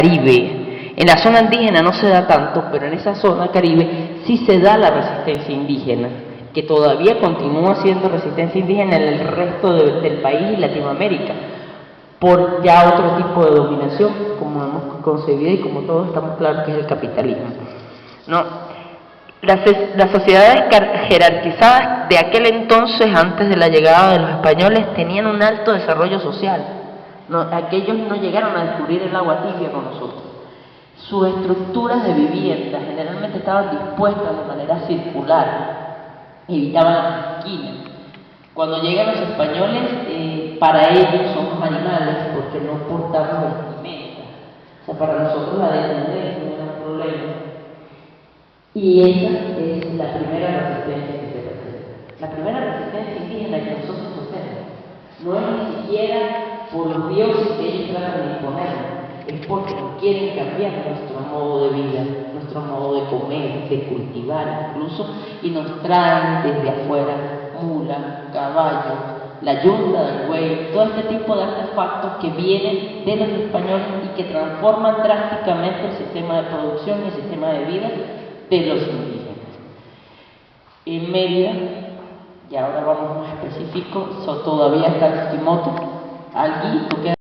Caribe. En la zona indígena no se da tanto, pero en esa zona Caribe sí se da la resistencia indígena, que todavía continúa siendo resistencia indígena en el resto del país y Latinoamérica, por ya otro tipo de dominación, como hemos concebido y como todos estamos claros que es el capitalismo. ¿No? Las sociedades jerarquizadas de aquel entonces, antes de la llegada de los españoles, tenían un alto desarrollo social. Aquellos no llegaron a descubrir el agua tibia con nosotros. Sus estructuras de vivienda generalmente estaban dispuestas de manera circular, evitaban las esquinas. Cuando llegan los españoles, para ellos somos animales porque no portamos vestimenta. O sea, para nosotros la desnudez no era un problema. Y esa es la primera resistencia que se presenta. La primera resistencia indígena que nosotros hacemos no es ni siquiera por los dioses que ellos tratan de imponernos, es porque nos quieren cambiar nuestro modo de vida, nuestro modo de comer, de cultivar incluso, y nos traen desde afuera mula, caballo, la yunta del buey, todo este tipo de artefactos que vienen de los españoles y que transforman drásticamente el sistema de producción y el sistema de vida de los indígenas. En Mérida, y ahora vamos más específico, todavía está el Quimoto, Alguito, que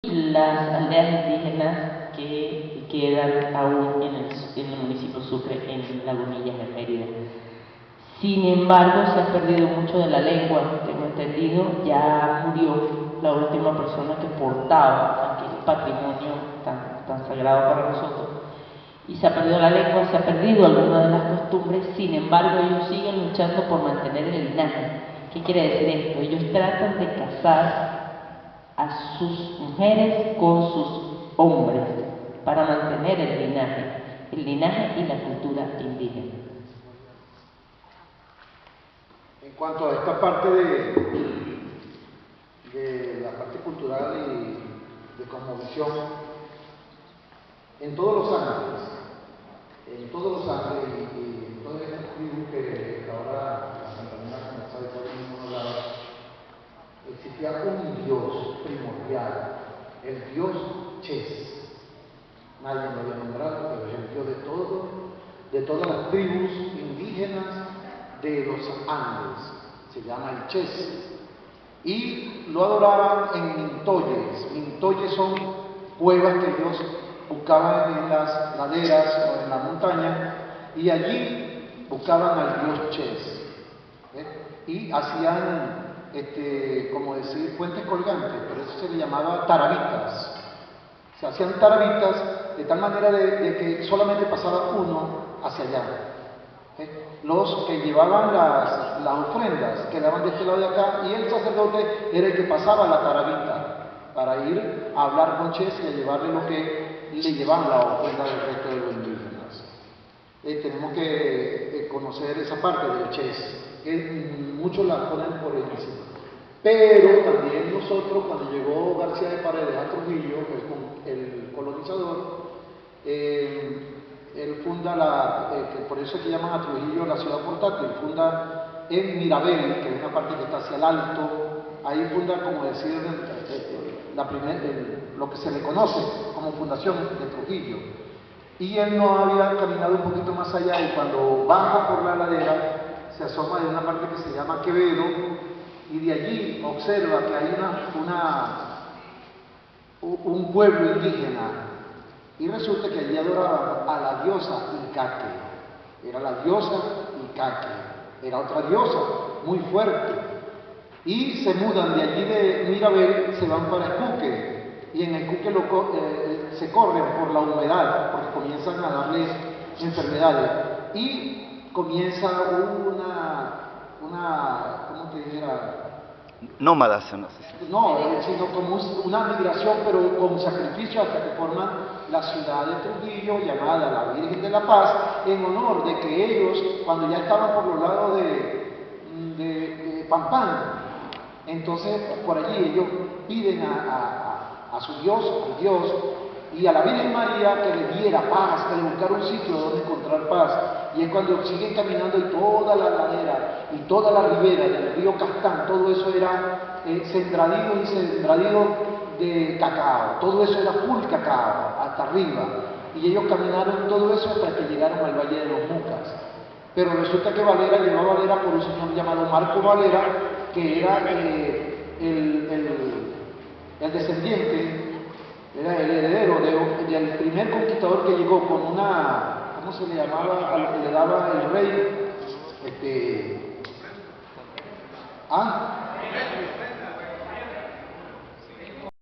las aldeas indígenas que quedan aún en el municipio Sucre, en Lagunillas de Mérida. Sin embargo, se ha perdido mucho de la lengua, tengo entendido, ya murió la última persona que portaba aquel patrimonio tan sagrado para nosotros. Y se ha perdido la lengua, se ha perdido alguna de las costumbres, sin embargo ellos siguen luchando por mantener el linaje. ¿Qué quiere decir esto? Ellos tratan de casar a sus mujeres con sus hombres para mantener el linaje y la cultura indígena. En cuanto a esta parte de la parte cultural y de cosmovisión, en todos los Andes y en todas estas tribus que ahora la Santa Ana comenzó a por ningún lado, existía un dios primordial, el dios Ches. Nadie lo había nombrado, pero es el dios de todas las tribus indígenas de los Andes. Se llama el Ches. Y lo adoraban en mintoyes. Mintoyes son cuevas que ellos buscaban en las laderas o en la montaña, y allí buscaban al dios Ches. Y hacían, como decir, puentes colgantes, por eso se le llamaba tarabitas. Se hacían tarabitas de tal manera de que solamente pasaba uno hacia allá. Los que llevaban las ofrendas quedaban de este lado de acá, y el sacerdote era el que pasaba la tarabita para ir a hablar con Ches y a llevarle lo que le llevaban la ofrenda del resto de los indígenas. Tenemos que conocer esa parte del Ches, que muchos la ponen por encima. Pero también nosotros, cuando llegó García de Paredes a Trujillo, el colonizador, él funda por eso es que llaman a Trujillo la ciudad portátil, funda en Mirabel, que es una parte que está hacia el alto, ahí funda, como decir, lo que se le conoce como fundación de Trujillo. Y él no había caminado un poquito más allá, y cuando baja por la ladera, se asoma de una parte que se llama Quevedo, y de allí observa que hay un pueblo indígena. Y resulta que allí adoraban a la diosa Icaque. Era la diosa Icaque. Era otra diosa muy fuerte. Y se mudan de allí de Mirabel, se van para Escuque. Y en Escuque se corren por la humedad, porque comienzan a darles enfermedades. Y comienza ¿cómo te dijera? Nómadas, no sé. No, sino como una migración, pero con sacrificio, hasta que forman la ciudad de Trujillo, llamada la Virgen de la Paz, en honor de que ellos, cuando ya estaban por los lados de Pampán, entonces por allí ellos piden a su Dios, al Dios, y a la Virgen María que le diera paz, que le buscara un sitio donde encontrar paz. Y es cuando siguen caminando, y toda la ladera y toda la ribera del río Castán, todo eso era sembradío y sembradío de cacao, todo eso era full cacao, hasta arriba. Y ellos caminaron todo eso hasta que llegaron al Valle de los Mucas. Pero resulta que Valera llegó a Valera por un señor llamado Marco Valera, que era el descendiente, era el heredero del primer conquistador que llegó con una, ¿cómo se le llamaba? A lo que le daba el rey,